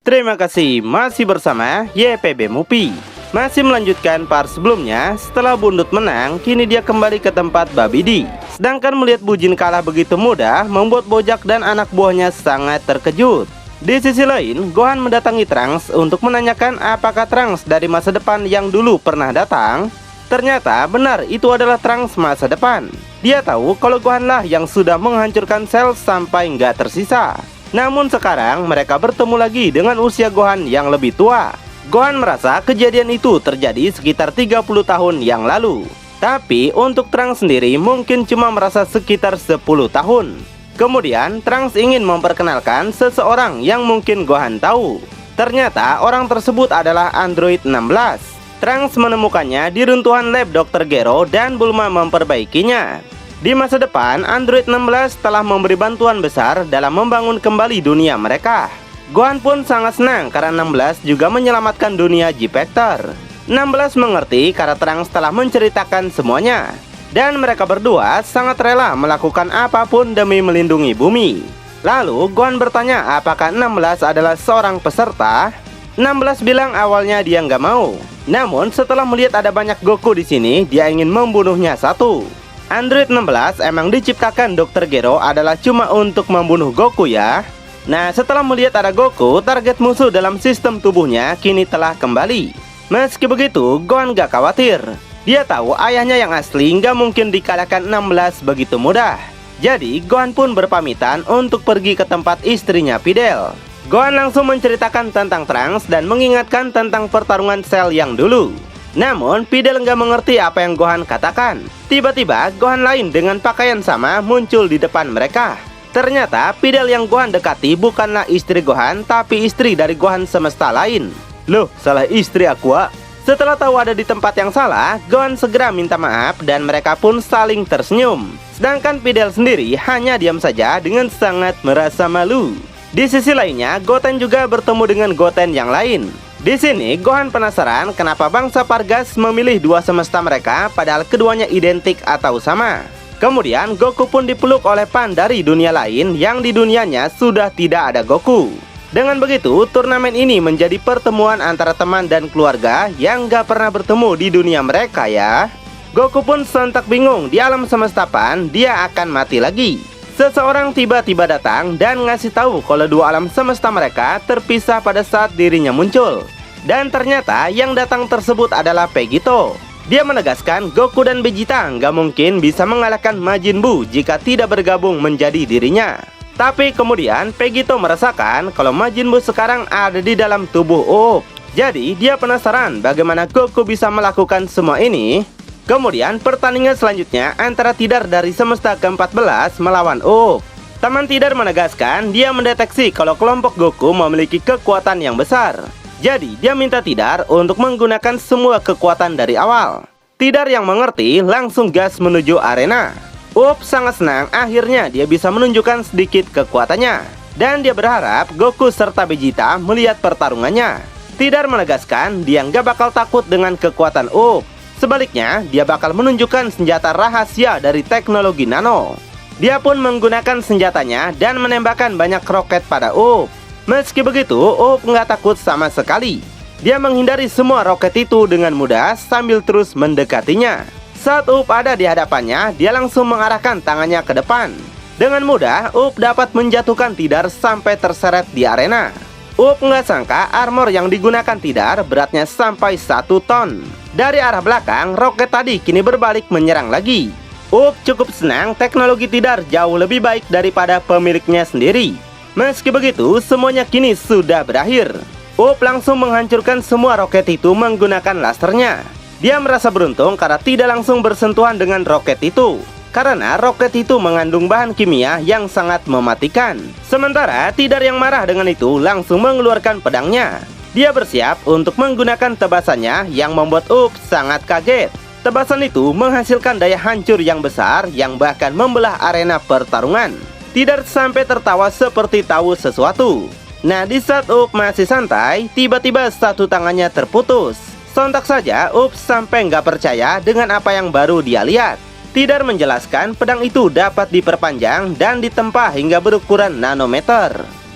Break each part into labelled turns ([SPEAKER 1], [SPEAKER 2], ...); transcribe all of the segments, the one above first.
[SPEAKER 1] Terima kasih masih bersama YPB Movie. Masih melanjutkan part sebelumnya. Setelah Bundut menang, kini dia kembali ke tempat Babidi. Sedangkan melihat Bujin kalah begitu mudah, membuat Bojack dan anak buahnya sangat terkejut. Di sisi lain, Gohan mendatangi Trunks untuk menanyakan apakah Trunks dari masa depan yang dulu pernah datang. Ternyata benar itu adalah Trunks masa depan. Dia tahu kalau Gohan lah yang sudah menghancurkan Cell sampai nggak tersisa. Namun sekarang mereka bertemu lagi dengan usia Gohan yang lebih tua. Gohan merasa kejadian itu terjadi sekitar 30 tahun yang lalu. Tapi untuk Trunks sendiri mungkin cuma merasa sekitar 10 tahun. Kemudian Trunks ingin memperkenalkan seseorang yang mungkin Gohan tahu. Ternyata orang tersebut adalah Android 16. Trunks menemukannya di runtuhan lab Dr. Gero dan Bulma memperbaikinya. Di masa depan, Android 16 telah memberi bantuan besar dalam membangun kembali dunia mereka. Gohan pun sangat senang karena 16 juga menyelamatkan dunia G-Factor. 16 mengerti karena Trunks telah menceritakan semuanya. Dan mereka berdua sangat rela melakukan apapun demi melindungi bumi. Lalu Gohan bertanya apakah 16 adalah seorang peserta. 16 bilang awalnya dia nggak mau. Namun setelah melihat ada banyak Goku di sini, dia ingin membunuhnya satu. Android 16 emang diciptakan Dr. Gero adalah cuma untuk membunuh Goku ya. Nah, setelah melihat ada Goku, target musuh dalam sistem tubuhnya kini telah kembali. Meski begitu, Gohan gak khawatir. Dia tahu ayahnya yang asli nggak mungkin dikalahkan 16 begitu mudah. Jadi, Gohan pun berpamitan untuk pergi ke tempat istrinya Videl. Gohan langsung menceritakan tentang Trunks dan mengingatkan tentang pertarungan Cell yang dulu. Namun, Videl nggak mengerti apa yang Gohan katakan. Tiba-tiba, Gohan lain dengan pakaian sama muncul di depan mereka. Ternyata, Videl yang Gohan dekati bukanlah istri Gohan, tapi istri dari Gohan semesta lain. Loh, salah istri aku, ah. Setelah tahu ada di tempat yang salah, Gohan segera minta maaf dan mereka pun saling tersenyum. Sedangkan Videl sendiri hanya diam saja dengan sangat merasa malu. Di sisi lainnya, Goten juga bertemu dengan Goten yang lain. Di sini, Gohan penasaran kenapa bangsa Pargas memilih dua semesta mereka padahal keduanya identik atau sama. Kemudian, Goku pun dipeluk oleh Pan dari dunia lain yang di dunianya sudah tidak ada Goku. Dengan begitu, turnamen ini menjadi pertemuan antara teman dan keluarga yang gak pernah bertemu di dunia mereka ya. Goku pun sontak bingung di alam semesta Pan, dia akan mati lagi. Seseorang tiba-tiba datang dan ngasih tahu kalau dua alam semesta mereka terpisah pada saat dirinya muncul. Dan ternyata yang datang tersebut adalah Vegito. Dia menegaskan Goku dan Vegeta nggak mungkin bisa mengalahkan Majin Buu jika tidak bergabung menjadi dirinya. Tapi kemudian Vegito merasakan kalau Majin Buu sekarang ada di dalam tubuh Up. Jadi dia penasaran bagaimana Goku bisa melakukan semua ini. Kemudian pertandingan selanjutnya antara Tidar dari semesta ke-14 melawan Up. Teman Tidar menegaskan dia mendeteksi kalau kelompok Goku memiliki kekuatan yang besar. Jadi dia minta Tidar untuk menggunakan semua kekuatan dari awal. Tidar yang mengerti langsung gas menuju arena. Up sangat senang akhirnya dia bisa menunjukkan sedikit kekuatannya. Dan dia berharap Goku serta Vegeta melihat pertarungannya. Tidar menegaskan dia nggak bakal takut dengan kekuatan Up. Sebaliknya, dia bakal menunjukkan senjata rahasia dari teknologi nano. Dia pun menggunakan senjatanya dan menembakkan banyak roket pada Up. Meski begitu, Up nggak takut sama sekali. Dia menghindari semua roket itu dengan mudah sambil terus mendekatinya. Saat Up ada di hadapannya, dia langsung mengarahkan tangannya ke depan. Dengan mudah, Up dapat menjatuhkan Tidar sampai terseret di arena. Up nggak sangka armor yang digunakan Tidar beratnya sampai 1 ton. Dari arah belakang, roket tadi kini berbalik menyerang lagi. Up cukup senang teknologi Tidar jauh lebih baik daripada pemiliknya sendiri. Meski begitu, semuanya kini sudah berakhir. Up langsung menghancurkan semua roket itu menggunakan lasernya. Dia merasa beruntung karena tidak langsung bersentuhan dengan roket itu. Karena roket itu mengandung bahan kimia yang sangat mematikan. Sementara Tidar yang marah dengan itu langsung mengeluarkan pedangnya. Dia bersiap untuk menggunakan tebasannya yang membuat Up sangat kaget. Tebasan itu menghasilkan daya hancur yang besar yang bahkan membelah arena pertarungan. Tidar sampai tertawa seperti tahu sesuatu. Nah, di saat Up masih santai, tiba-tiba satu tangannya terputus. Sontak saja Up sampai nggak percaya dengan apa yang baru dia lihat. Tidar menjelaskan pedang itu dapat diperpanjang dan ditempa hingga berukuran nanometer,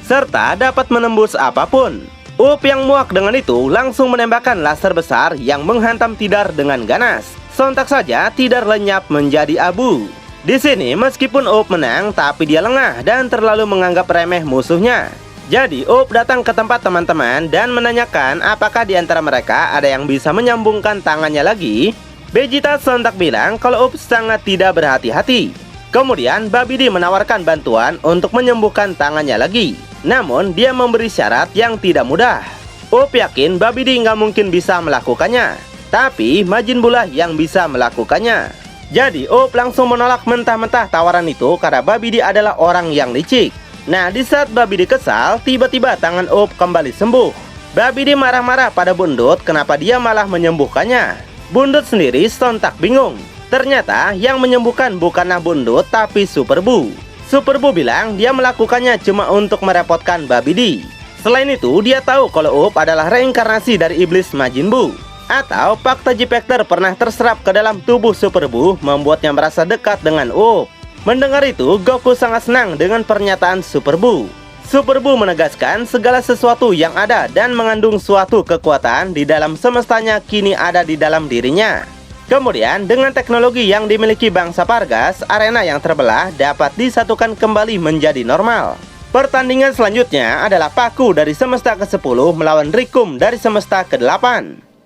[SPEAKER 1] serta dapat menembus apapun. Up yang muak dengan itu langsung menembakkan laser besar yang menghantam Tidar dengan ganas. Sontak saja Tidar lenyap menjadi abu. Di sini meskipun Up menang, tapi dia lengah dan terlalu menganggap remeh musuhnya. Jadi Up datang ke tempat teman-teman dan menanyakan apakah di antara mereka ada yang bisa menyambungkan tangannya lagi. Vegeta sontak bilang kalau Up sangat tidak berhati-hati. Kemudian Babidi menawarkan bantuan untuk menyembuhkan tangannya lagi. Namun dia memberi syarat yang tidak mudah. Up yakin Babidi nggak mungkin bisa melakukannya, tapi Majin Buu lah yang bisa melakukannya. Jadi Up langsung menolak mentah-mentah tawaran itu karena Babidi adalah orang yang licik. Nah, di saat Babidi kesal, tiba-tiba tangan Up kembali sembuh. Babidi marah-marah pada Bundut kenapa dia malah menyembuhkannya. Bundut sendiri sontak bingung. Ternyata yang menyembuhkan bukanlah Bundut tapi Super Buu. Super Buu bilang dia melakukannya cuma untuk merepotkan Babidi. Selain itu, dia tahu kalau Up adalah reinkarnasi dari iblis Majin Buu. Atau fakta G-Factor pernah terserap ke dalam tubuh Super Buu membuatnya merasa dekat dengan Up. Mendengar itu, Goku sangat senang dengan pernyataan Super Buu. Super Buu menegaskan segala sesuatu yang ada dan mengandung suatu kekuatan di dalam semestanya kini ada di dalam dirinya. Kemudian dengan teknologi yang dimiliki bangsa Pargas, arena yang terbelah dapat disatukan kembali menjadi normal. Pertandingan selanjutnya adalah Paku dari semesta ke-10 melawan Rikum dari semesta ke-8.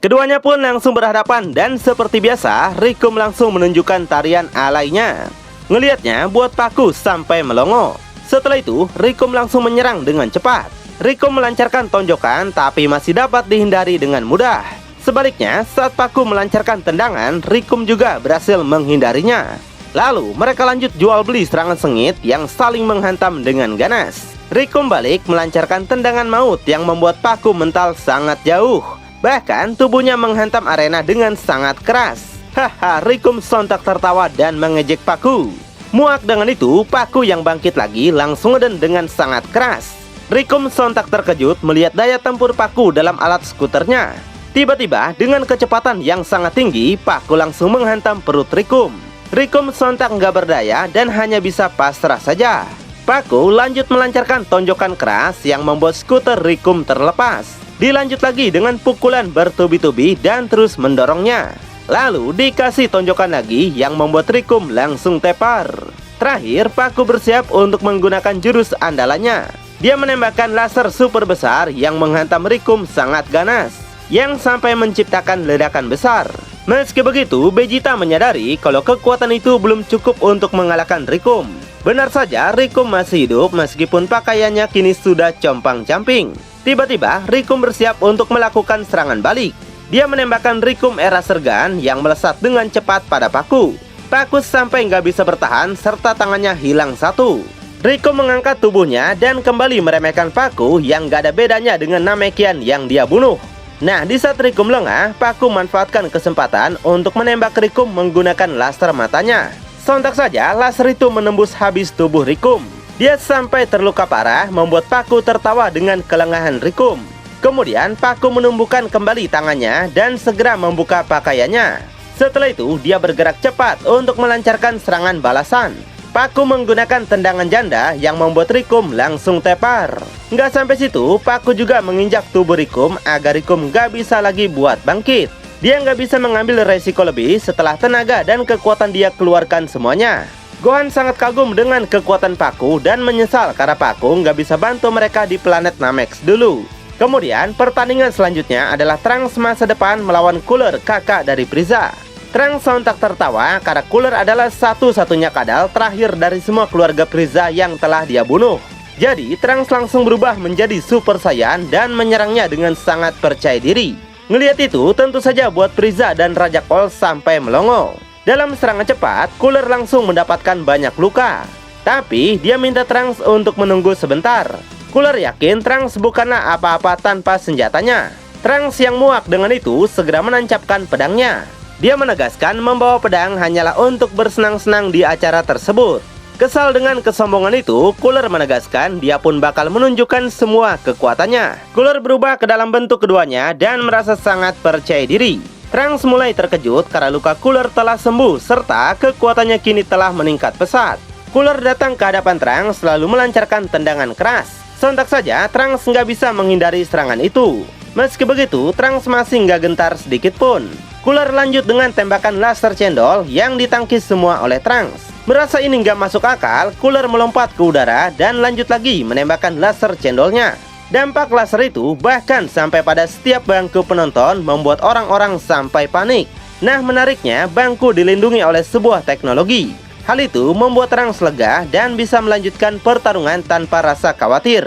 [SPEAKER 1] Keduanya pun langsung berhadapan dan seperti biasa, Rikum langsung menunjukkan tarian alaynya. Ngelihatnya buat Paku sampai melongo. Setelah itu, Rikum langsung menyerang dengan cepat. Rikum melancarkan tonjokan tapi masih dapat dihindari dengan mudah. Sebaliknya, saat Paku melancarkan tendangan, Rikum juga berhasil menghindarinya. Lalu, mereka lanjut jual beli serangan sengit yang saling menghantam dengan ganas. Rikum balik melancarkan tendangan maut yang membuat Paku mental sangat jauh. Bahkan, tubuhnya menghantam arena dengan sangat keras. Haha, Rikum sontak tertawa dan mengejek Paku. Muak dengan itu, Paku yang bangkit lagi langsung ngeden dengan sangat keras. Rikum sontak terkejut melihat daya tempur Paku dalam alat skuternya. Tiba-tiba, dengan kecepatan yang sangat tinggi, Paku langsung menghantam perut Rikum. Rikum sontak nggak berdaya dan hanya bisa pasrah saja. Paku lanjut melancarkan tonjokan keras yang membuat skuter Rikum terlepas. Dilanjut lagi dengan pukulan bertubi-tubi dan terus mendorongnya. Lalu dikasih tonjokan lagi yang membuat Rikum langsung tepar. Terakhir, Paku bersiap untuk menggunakan jurus andalannya. Dia menembakkan laser super besar yang menghantam Rikum sangat ganas, yang sampai menciptakan ledakan besar. Meski begitu, Vegeta menyadari kalau kekuatan itu belum cukup untuk mengalahkan Rikum. Benar saja, Rikum masih hidup meskipun pakaiannya kini sudah compang-camping. Tiba-tiba, Rikum bersiap untuk melakukan serangan balik. Dia menembakkan Rikum Eraser Gun yang melesat dengan cepat pada Paku. Paku sampai nggak bisa bertahan serta tangannya hilang satu. Rikum mengangkat tubuhnya dan kembali meremehkan Paku yang gak ada bedanya dengan Namekian yang dia bunuh. Nah, di saat Rikum lengah, Paku manfaatkan kesempatan untuk menembak Rikum menggunakan laser matanya. Sontak saja, laser itu menembus habis tubuh Rikum. Dia sampai terluka parah, membuat Paku tertawa dengan kelengahan Rikum. Kemudian, Paku menumbuhkan kembali tangannya dan segera membuka pakaiannya. Setelah itu, dia bergerak cepat untuk melancarkan serangan balasan. Paku menggunakan tendangan janda yang membuat Rikum langsung tepar. Nggak sampai situ, Paku juga menginjak tubuh Rikum agar Rikum nggak bisa lagi buat bangkit. Dia nggak bisa mengambil resiko lebih setelah tenaga dan kekuatan dia keluarkan semuanya. Gohan sangat kagum dengan kekuatan Paku dan menyesal karena Paku nggak bisa bantu mereka di planet Namek dulu. Kemudian, pertandingan selanjutnya adalah Trunks masa depan melawan Cooler, kakak dari Frieza. Trunks sontak tertawa karena Cooler adalah satu-satunya kadal terakhir dari semua keluarga Frieza yang telah dia bunuh. Jadi, Trunks langsung berubah menjadi Super Saiyan dan menyerangnya dengan sangat percaya diri. Ngelihat itu, tentu saja buat Frieza dan Raja Cold sampai melongo. Dalam serangan cepat, Cooler langsung mendapatkan banyak luka. Tapi, dia minta Trunks untuk menunggu sebentar. Cooler yakin Trunks bukanlah apa-apa tanpa senjatanya. Trunks yang muak dengan itu segera menancapkan pedangnya. Dia menegaskan membawa pedang hanyalah untuk bersenang-senang di acara tersebut. Kesal dengan kesombongan itu, Cooler menegaskan dia pun bakal menunjukkan semua kekuatannya. Cooler berubah ke dalam bentuk keduanya dan merasa sangat percaya diri. Trunks mulai terkejut karena luka Cooler telah sembuh serta kekuatannya kini telah meningkat pesat. Cooler datang ke hadapan Trunks lalu melancarkan tendangan keras. Sontak saja Trunks nggak bisa menghindari serangan itu. Meski begitu, Trunks masih nggak gentar sedikit pun. Cooler lanjut dengan tembakan laser cendol yang ditangkis semua oleh Trunks. Merasa ini nggak masuk akal, Cooler melompat ke udara dan lanjut lagi menembakkan laser cendolnya. Dampak laser itu bahkan sampai pada setiap bangku penonton, membuat orang-orang sampai panik. Nah, menariknya, bangku dilindungi oleh sebuah teknologi. Hal itu membuat Trunks lega dan bisa melanjutkan pertarungan tanpa rasa khawatir.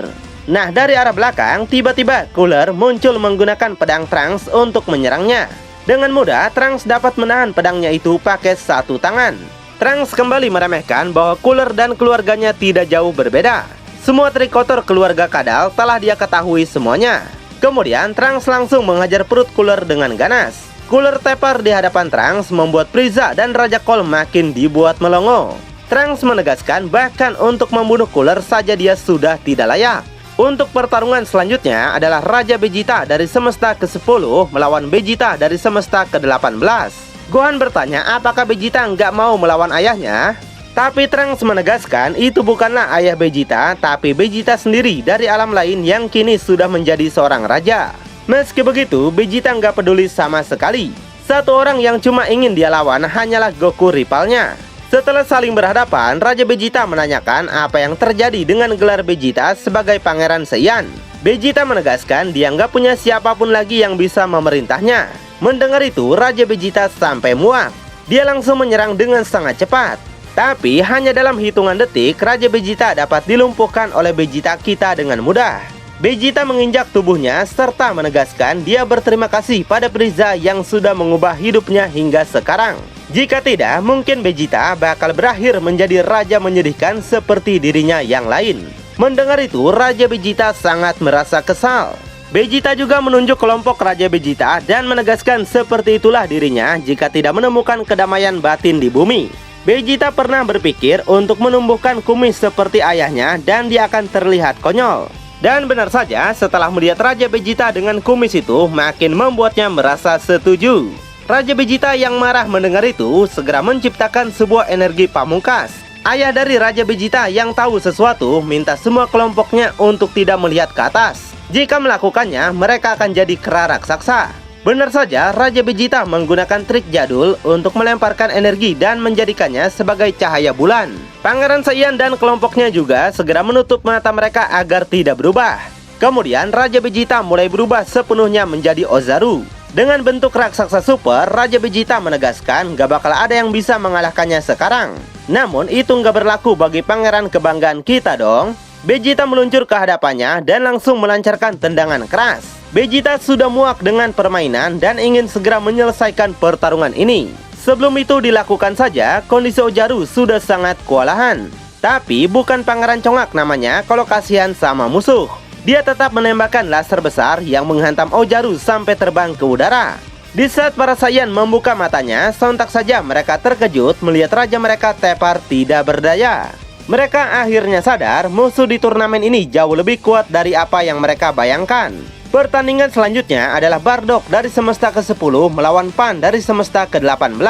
[SPEAKER 1] Nah, dari arah belakang, tiba-tiba Cooler muncul menggunakan pedang Trunks untuk menyerangnya. Dengan mudah, Trunks dapat menahan pedangnya itu pakai satu tangan. Trunks kembali meremehkan bahwa Cooler dan keluarganya tidak jauh berbeda. Semua trik kotor keluarga Kadal telah dia ketahui semuanya. Kemudian, Trunks langsung menghajar perut Cooler dengan ganas. Cooler tepar di hadapan Trunks membuat Frieza dan Raja Cole makin dibuat melongo. Trunks menegaskan bahkan untuk membunuh Cooler saja dia sudah tidak layak. Untuk pertarungan selanjutnya adalah Raja Vegeta dari semesta ke-10 melawan Vegeta dari semesta ke-18. Gohan bertanya apakah Vegeta nggak mau melawan ayahnya? Tapi Trunks menegaskan itu bukanlah ayah Vegeta, tapi Vegeta sendiri dari alam lain yang kini sudah menjadi seorang raja. Meski begitu, Vegeta nggak peduli sama sekali. Satu orang yang cuma ingin dia lawan hanyalah Goku rivalnya. Setelah saling berhadapan, Raja Vegeta menanyakan apa yang terjadi dengan gelar Vegeta sebagai Pangeran Saiyan. Vegeta menegaskan dia nggak punya siapapun lagi yang bisa memerintahnya. Mendengar itu, Raja Vegeta sampai muak. Dia langsung menyerang dengan sangat cepat. Tapi hanya dalam hitungan detik, Raja Vegeta dapat dilumpuhkan oleh Vegeta kita dengan mudah. Vegeta menginjak tubuhnya serta menegaskan dia berterima kasih pada Frieza yang sudah mengubah hidupnya hingga sekarang. Jika tidak, mungkin Vegeta bakal berakhir menjadi raja menyedihkan seperti dirinya yang lain. Mendengar itu, Raja Vegeta sangat merasa kesal. Vegeta juga menunjuk kelompok Raja Vegeta dan menegaskan seperti itulah dirinya jika tidak menemukan kedamaian batin di bumi. Vegeta pernah berpikir untuk menumbuhkan kumis seperti ayahnya dan dia akan terlihat konyol. Dan benar saja, setelah melihat Raja Vegeta dengan kumis itu makin membuatnya merasa setuju. Raja Vegeta yang marah mendengar itu segera menciptakan sebuah energi pamungkas. Ayah dari Raja Vegeta yang tahu sesuatu minta semua kelompoknya untuk tidak melihat ke atas. Jika melakukannya, mereka akan jadi kera raksasa. Benar saja, Raja Vegeta menggunakan trik jadul untuk melemparkan energi dan menjadikannya sebagai cahaya bulan. Pangeran Saiyan dan kelompoknya juga segera menutup mata mereka agar tidak berubah. Kemudian Raja Vegeta mulai berubah sepenuhnya menjadi Ozaru. Dengan bentuk raksasa super, Raja Vegeta menegaskan gak bakal ada yang bisa mengalahkannya sekarang. Namun itu gak berlaku bagi pangeran kebanggaan kita dong. Vegeta meluncur ke hadapannya dan langsung melancarkan tendangan keras. Vegeta sudah muak dengan permainan dan ingin segera menyelesaikan pertarungan ini. Sebelum itu dilakukan saja, kondisi Ozaru sudah sangat kewalahan. Tapi bukan pangeran congak namanya kalau kasihan sama musuh. Dia tetap menembakkan laser besar yang menghantam Ozaru sampai terbang ke udara. Di saat para Saiyan membuka matanya, sontak saja mereka terkejut melihat raja mereka tepar tidak berdaya. Mereka akhirnya sadar musuh di turnamen ini jauh lebih kuat dari apa yang mereka bayangkan. Pertandingan selanjutnya adalah Bardock dari semesta ke-10 melawan Pan dari semesta ke-18.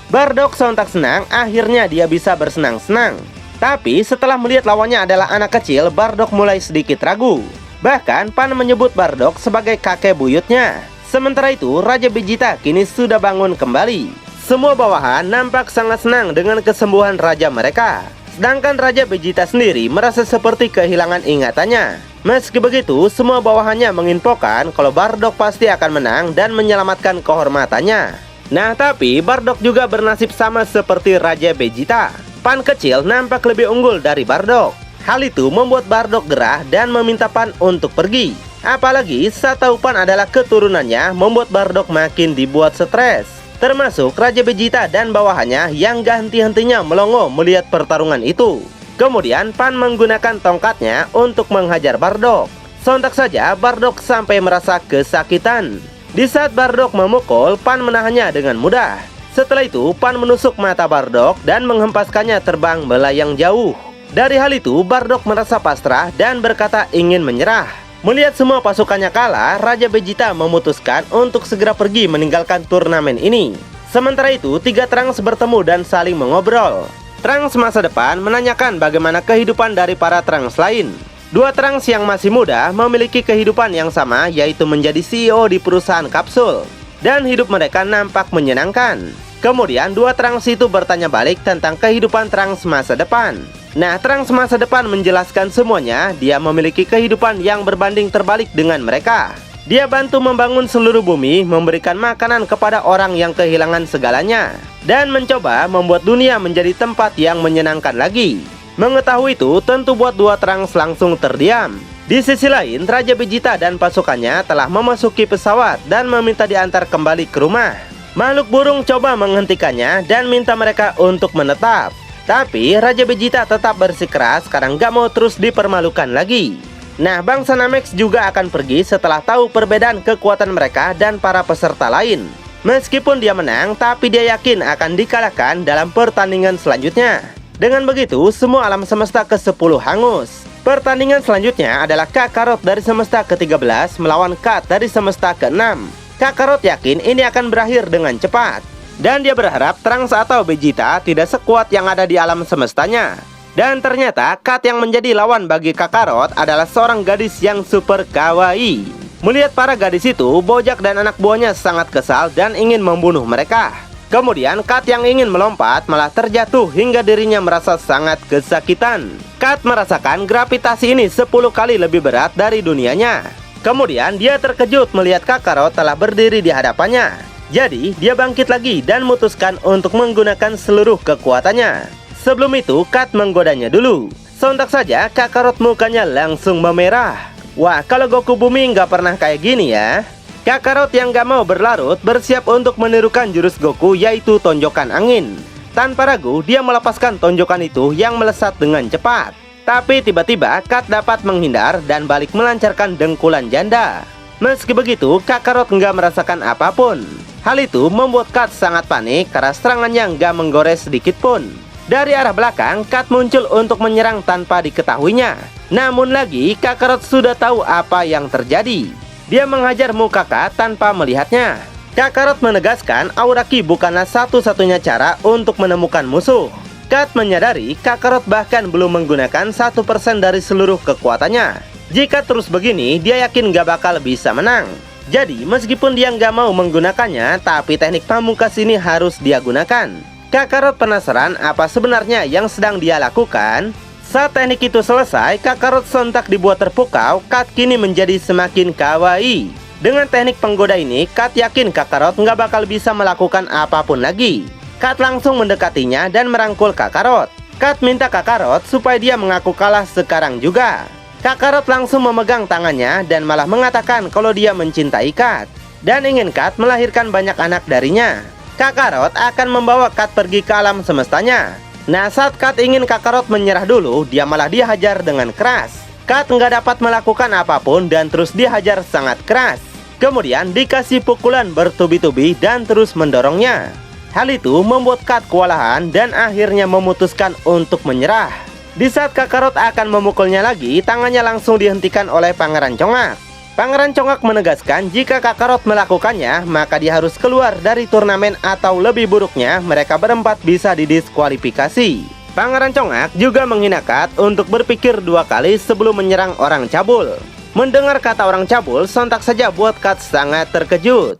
[SPEAKER 1] Bardock sontak senang, akhirnya dia bisa bersenang-senang. Tapi setelah melihat lawannya adalah anak kecil, Bardock mulai sedikit ragu. Bahkan Pan menyebut Bardock sebagai kakek buyutnya. Sementara itu, Raja Vegeta kini sudah bangun kembali. Semua bawahan nampak sangat senang dengan kesembuhan raja mereka. Sedangkan Raja Vegeta sendiri merasa seperti kehilangan ingatannya. Meski begitu, semua bawahannya menginfokan kalau Bardock pasti akan menang dan menyelamatkan kehormatannya. Nah, tapi Bardock juga bernasib sama seperti Raja Vegeta. Pan kecil nampak lebih unggul dari Bardock. Hal itu membuat Bardock gerah dan meminta Pan untuk pergi. Apalagi saat tahu Pan adalah keturunannya, membuat Bardock makin dibuat stres. Termasuk Raja Vegeta dan bawahannya yang gak henti-hentinya melongo melihat pertarungan itu. Kemudian Pan menggunakan tongkatnya untuk menghajar Bardock. Sontak saja Bardock sampai merasa kesakitan. Di saat Bardock memukul, Pan menahannya dengan mudah. Setelah itu, Pan menusuk mata Bardock dan menghempaskannya terbang melayang jauh. Dari hal itu, Bardock merasa pasrah dan berkata ingin menyerah. Melihat semua pasukannya kalah, Raja Vegeta memutuskan untuk segera pergi meninggalkan turnamen ini. Sementara itu, tiga Trunks bertemu dan saling mengobrol. Trunks masa depan menanyakan bagaimana kehidupan dari para Trunks lain. Dua Trunks yang masih muda memiliki kehidupan yang sama, yaitu menjadi CEO di perusahaan kapsul. Dan hidup mereka nampak menyenangkan. Kemudian dua Trunks itu bertanya balik tentang kehidupan Trunks masa depan. Nah, Trunks masa depan menjelaskan semuanya. Dia memiliki kehidupan yang berbanding terbalik dengan mereka. Dia bantu membangun seluruh bumi, memberikan makanan kepada orang yang kehilangan segalanya, dan mencoba membuat dunia menjadi tempat yang menyenangkan lagi. Mengetahui itu, tentu buat dua Trunks langsung terdiam. Di sisi lain, Raja Vegeta dan pasukannya telah memasuki pesawat dan meminta diantar kembali ke rumah. Makhluk burung coba menghentikannya dan minta mereka untuk menetap. Tapi Raja Vegeta tetap bersikeras karena gak mau terus dipermalukan lagi. Nah, bangsa Namek juga akan pergi setelah tahu perbedaan kekuatan mereka dan para peserta lain. Meskipun dia menang, tapi dia yakin akan dikalahkan dalam pertandingan selanjutnya. Dengan begitu, semua alam semesta ke-10 hangus. Pertandingan selanjutnya adalah Kakarot dari semesta ke-13 melawan Kat dari semesta ke-6. Kakarot yakin ini akan berakhir dengan cepat. Dan dia berharap Trunks atau Vegeta tidak sekuat yang ada di alam semestanya. Dan ternyata Kat yang menjadi lawan bagi Kakarot adalah seorang gadis yang super kawaii. Melihat para gadis itu, Bojack dan anak buahnya sangat kesal dan ingin membunuh mereka. Kemudian Kat yang ingin melompat malah terjatuh hingga dirinya merasa sangat kesakitan. Kat merasakan gravitasi ini 10 kali lebih berat dari dunianya. Kemudian dia terkejut melihat Kakarot telah berdiri di hadapannya. Jadi dia bangkit lagi dan memutuskan untuk menggunakan seluruh kekuatannya. Sebelum itu Kat menggodanya dulu. Sontak saja Kakarot mukanya langsung memerah. Wah, kalau Goku Bumi nggak pernah kayak gini ya. Kakarot yang gak mau berlarut bersiap untuk menirukan jurus Goku, yaitu tonjokan angin. Tanpa ragu dia melepaskan tonjokan itu yang melesat dengan cepat. Tapi tiba-tiba Kat dapat menghindar dan balik melancarkan dengkulan janda. Meski begitu, Kakarot nggak merasakan apapun. Hal itu membuat Kat sangat panik karena serangannya nggak menggores sedikit pun. Dari arah belakang, Kat muncul untuk menyerang tanpa diketahuinya. Namun lagi, Kakarot sudah tahu apa yang terjadi. Dia menghajar muka Kat tanpa melihatnya. Kakarot menegaskan aura Ki bukanlah satu-satunya cara untuk menemukan musuh. Kat menyadari Kakarot bahkan belum menggunakan 1% dari seluruh kekuatannya. Jika terus begini, dia yakin gak bakal bisa menang. Jadi meskipun dia gak mau menggunakannya, tapi teknik pamungkas ini harus dia gunakan. Kakarot penasaran apa sebenarnya yang sedang dia lakukan. Saat teknik itu selesai, Kakarot sontak dibuat terpukau. Kat kini menjadi semakin kawaii. Dengan teknik penggoda ini, Kat yakin Kakarot nggak bakal bisa melakukan apapun lagi. Kat langsung mendekatinya dan merangkul Kakarot. Kat minta Kakarot supaya dia mengaku kalah sekarang juga. Kakarot langsung memegang tangannya dan malah mengatakan kalau dia mencintai Kat dan ingin Kat melahirkan banyak anak darinya. Kakarot akan membawa Kat pergi ke alam semestanya. Nah, saat Kat ingin Kakarot menyerah dulu, dia malah dihajar dengan keras. Kat nggak dapat melakukan apapun dan terus dihajar sangat keras. Kemudian dikasih pukulan bertubi-tubi dan terus mendorongnya. Hal itu membuat Kat kewalahan dan akhirnya memutuskan untuk menyerah. Di saat Kakarot akan memukulnya lagi, tangannya langsung dihentikan oleh Pangeran Congak. Pangeran Congak menegaskan jika Kakarot melakukannya, maka dia harus keluar dari turnamen atau lebih buruknya mereka berempat bisa didiskualifikasi. Pangeran Congak juga menghina Kat untuk berpikir 2 kali sebelum menyerang orang cabul. Mendengar kata orang cabul, sontak saja buat Kat sangat terkejut.